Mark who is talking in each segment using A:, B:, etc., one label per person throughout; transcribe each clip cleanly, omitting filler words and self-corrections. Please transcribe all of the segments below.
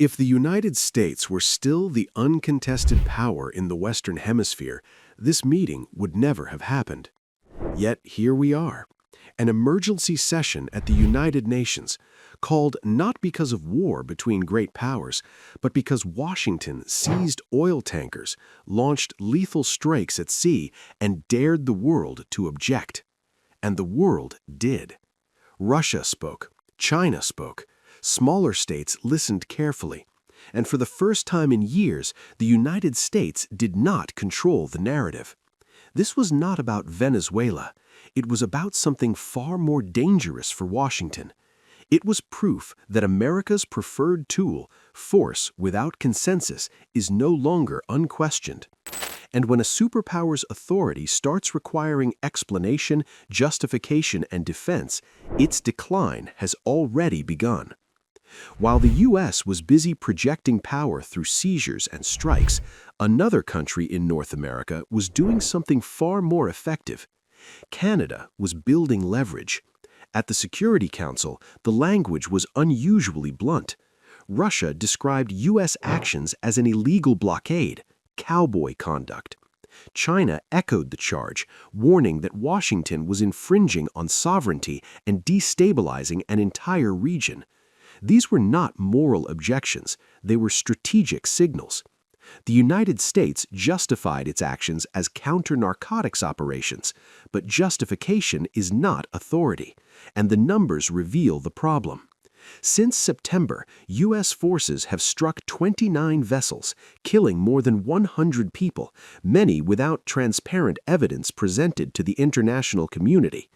A: If the United States were still the uncontested power in the Western Hemisphere, this meeting would never have happened. Yet here we are, an emergency session at the United Nations, called not because of war between great powers, but because Washington seized oil tankers, launched lethal strikes at sea, and dared the world to object. And the world did. Russia spoke, China spoke, smaller states listened carefully, and for the first time in years, the United States did not control the narrative. This was not about Venezuela. It was about something far more dangerous for Washington. It was proof that America's preferred tool, force without consensus, is no longer unquestioned. And when a superpower's authority starts requiring explanation, justification, and defense, its decline has already begun. While the U.S. was busy projecting power through seizures and strikes, another country in North America was doing something far more effective. Canada was building leverage. At the Security Council, the language was unusually blunt. Russia described U.S. actions as an illegal blockade, cowboy conduct. China echoed the charge, warning that Washington was infringing on sovereignty and destabilizing an entire region. These were not moral objections, they were strategic signals. The United States justified its actions as counter-narcotics operations, but justification is not authority, and the numbers reveal the problem. Since September, U.S. forces have struck 29 vessels, killing more than 100 people, many without transparent evidence presented to the international community.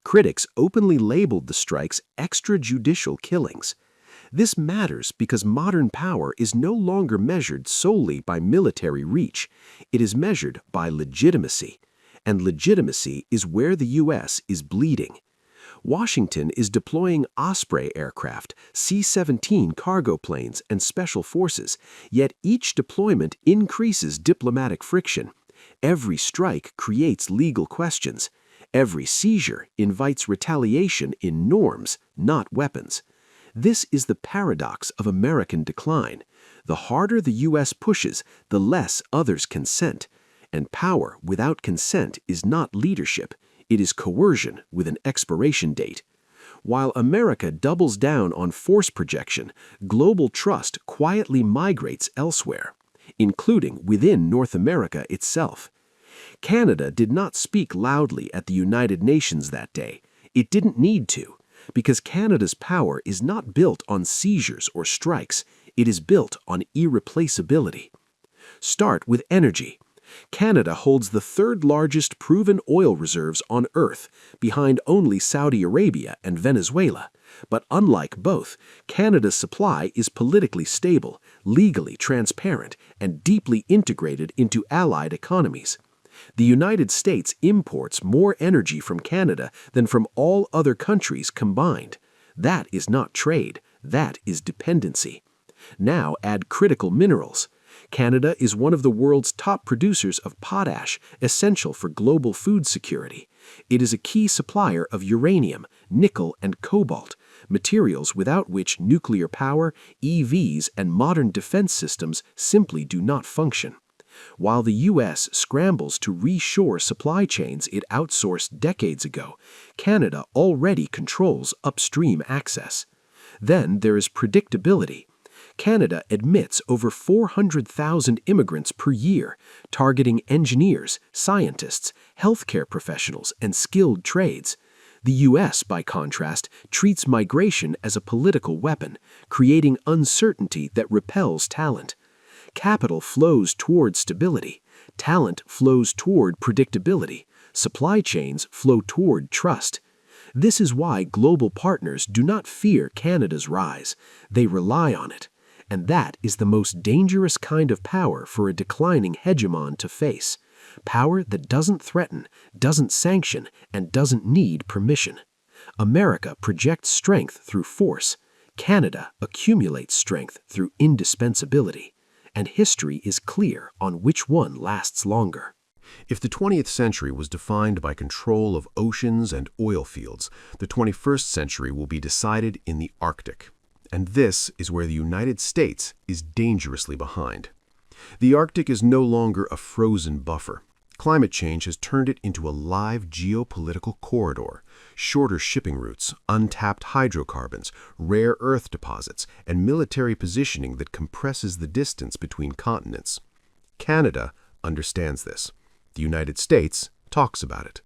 A: Critics openly labeled the strikes extrajudicial killings. This matters because modern power is no longer measured solely by military reach. It is measured by legitimacy. And legitimacy is where the U.S. is bleeding. Washington is deploying Osprey aircraft, C-17 cargo planes, and special forces, yet each deployment increases diplomatic friction. Every strike creates legal questions. Every seizure invites retaliation in norms, not weapons. This is the paradox of American decline. The harder the U.S. pushes, the less others consent. And power without consent is not leadership. It is coercion with an expiration date. While America doubles down on force projection, global trust quietly migrates elsewhere, including within North America itself. Canada did not speak loudly at the United Nations that day. It didn't need to. Because Canada's power is not built on seizures or strikes, it is built on irreplaceability. Start with energy. Canada holds the third largest proven oil reserves on Earth, behind only Saudi Arabia and Venezuela. But unlike both, Canada's supply is politically stable, legally transparent, and deeply integrated into allied economies. The United States imports more energy from Canada than from all other countries combined. That is not trade, that is dependency. Now add critical minerals. Canada is one of the world's top producers of potash, essential for global food security. It is a key supplier of uranium, nickel, and cobalt, materials without which nuclear power, EVs, and modern defense systems simply do not function. While the U.S. scrambles to reshore supply chains it outsourced decades ago, Canada already controls upstream access. Then there is predictability. Canada admits over 400,000 immigrants per year, targeting engineers, scientists, healthcare professionals, and skilled trades. The U.S., by contrast, treats migration as a political weapon, creating uncertainty that repels talent. Capital flows toward stability. Talent flows toward predictability. Supply chains flow toward trust. This is why global partners do not fear Canada's rise. They rely on it. And that is the most dangerous kind of power for a declining hegemon to face. Power that doesn't threaten, doesn't sanction, and doesn't need permission. America projects strength through force. Canada accumulates strength through indispensability. And history is clear on which one lasts longer.
B: If the 20th century was defined by control of oceans and oil fields, the 21st century will be decided in the Arctic. And this is where the United States is dangerously behind. The Arctic is no longer a frozen buffer. Climate change has turned it into a live geopolitical corridor. Shorter shipping routes, untapped hydrocarbons, rare earth deposits, and military positioning that compresses the distance between continents. Canada understands this. The United States talks about it.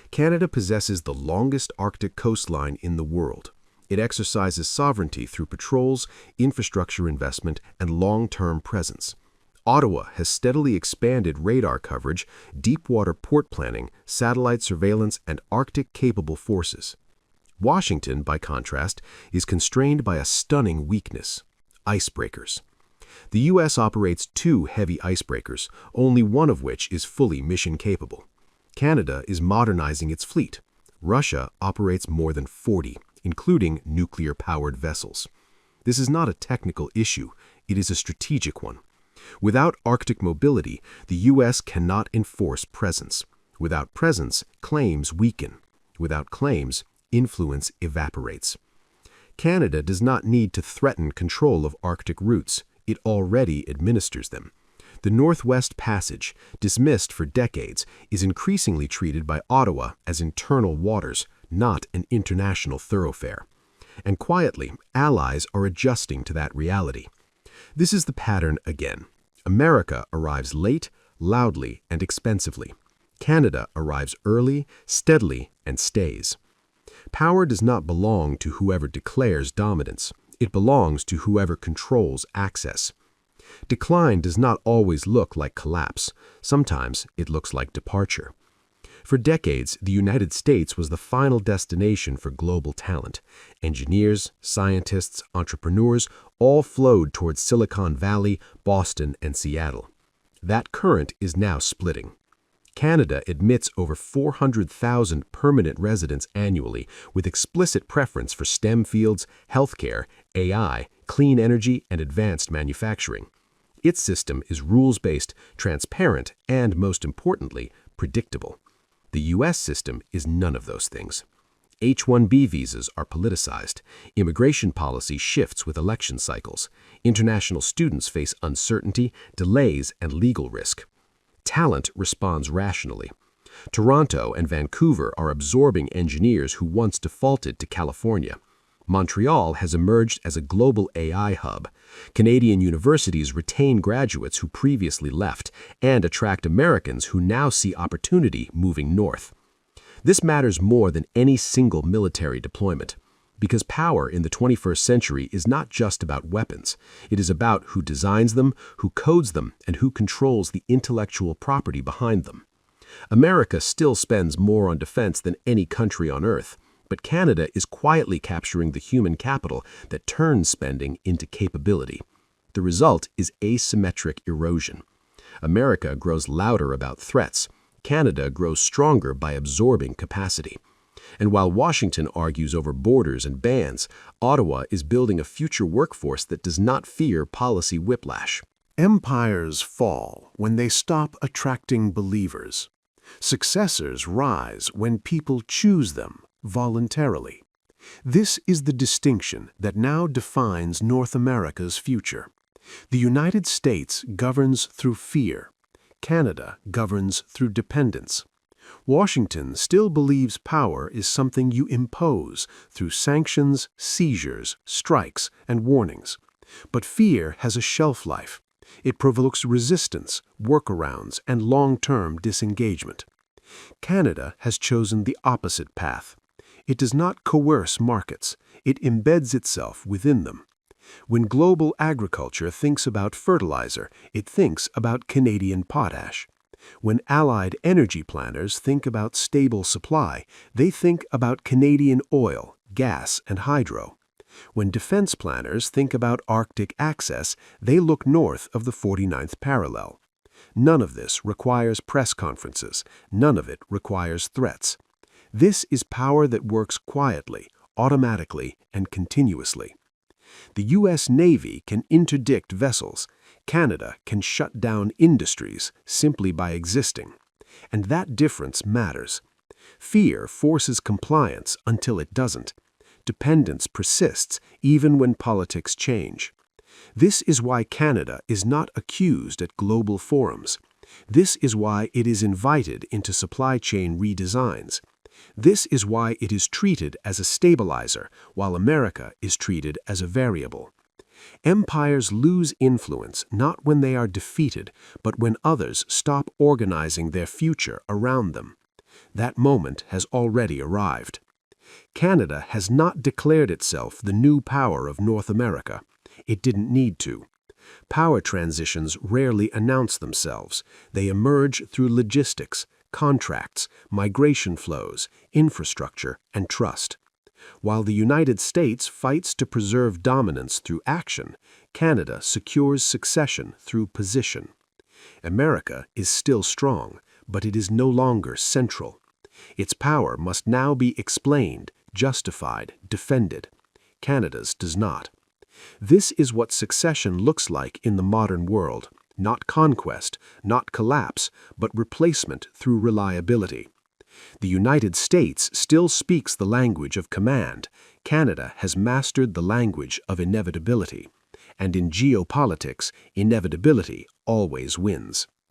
B: Canada possesses the longest Arctic coastline in the world. It exercises sovereignty through patrols, infrastructure investment, and long-term presence. Ottawa has steadily expanded radar coverage, deep-water port planning, satellite surveillance, and Arctic-capable forces. Washington, by contrast, is constrained by a stunning weakness: icebreakers. The U.S. operates 2 heavy icebreakers, only one of which is fully mission-capable. Canada is modernizing its fleet. Russia operates more than 40, including nuclear-powered vessels. This is not a technical issue, it is a strategic one. Without Arctic mobility, the U.S. cannot enforce presence. Without presence, claims weaken. Without claims, influence evaporates. Canada does not need to threaten control of Arctic routes. It already administers them. The Northwest Passage, dismissed for decades, is increasingly treated by Ottawa as internal waters, not an international thoroughfare. And quietly, allies are adjusting to that reality. This is the pattern again. America arrives late, loudly, and expensively. Canada arrives early, steadily, and stays. Power does not belong to whoever declares dominance. It belongs to whoever controls access. Decline does not always look like collapse. Sometimes it looks like departure. For decades, the United States was the final destination for global talent. Engineers, scientists, entrepreneurs all flowed towards Silicon Valley, Boston, and Seattle. That current is now splitting. Canada admits over 400,000 permanent residents annually, with explicit preference for STEM fields, healthcare, AI, clean energy, and advanced manufacturing. Its system is rules-based, transparent, and, most importantly, predictable. The U.S. system is none of those things. H-1B visas are politicized. Immigration policy shifts with election cycles. International students face uncertainty, delays, and legal risk. Talent responds rationally. Toronto and Vancouver are absorbing engineers who once defaulted to California. Montreal has emerged as a global AI hub. Canadian universities retain graduates who previously left and attract Americans who now see opportunity moving north. This matters more than any single military deployment, because power in the 21st century is not just about weapons. It is about who designs them, who codes them, and who controls the intellectual property behind them. America still spends more on defense than any country on earth, but Canada is quietly capturing the human capital that turns spending into capability. The result is asymmetric erosion. America grows louder about threats. Canada grows stronger by absorbing capacity. And while Washington argues over borders and bans, Ottawa is building a future workforce that does not fear policy whiplash.
A: Empires fall when they stop attracting believers. Successors rise when people choose them voluntarily. This is the distinction that now defines North America's future. The United States governs through fear. Canada governs through dependence. Washington still believes power is something you impose through sanctions, seizures, strikes, and warnings. But fear has a shelf life. It provokes resistance, workarounds, and long-term disengagement. Canada has chosen the opposite path. It does not coerce markets. It embeds itself within them. When global agriculture thinks about fertilizer, it thinks about Canadian potash. When allied energy planners think about stable supply, they think about Canadian oil, gas, and hydro. When defense planners think about Arctic access, they look north of the 49th parallel. None of this requires press conferences. None of it requires threats. This is power that works quietly, automatically, and continuously. The U.S. Navy can interdict vessels. Canada can shut down industries simply by existing. And that difference matters. Fear forces compliance until it doesn't. Dependence persists even when politics change. This is why Canada is not accused at global forums. This is why it is invited into supply chain redesigns. This is why it is treated as a stabilizer, while America is treated as a variable. Empires lose influence not when they are defeated, but when others stop organizing their future around them. That moment has already arrived. Canada has not declared itself the new power of North America. It didn't need to. Power transitions rarely announce themselves. They emerge through logistics, contracts, migration flows, infrastructure, and trust. While the United States fights to preserve dominance through action, Canada secures succession through position. America is still strong, but it is no longer central. Its power must now be explained, justified, defended. Canada's does not. This is what succession looks like in the modern world. Not conquest, not collapse, but replacement through reliability. The United States still speaks the language of command. Canada has mastered the language of inevitability. And in geopolitics, inevitability always wins.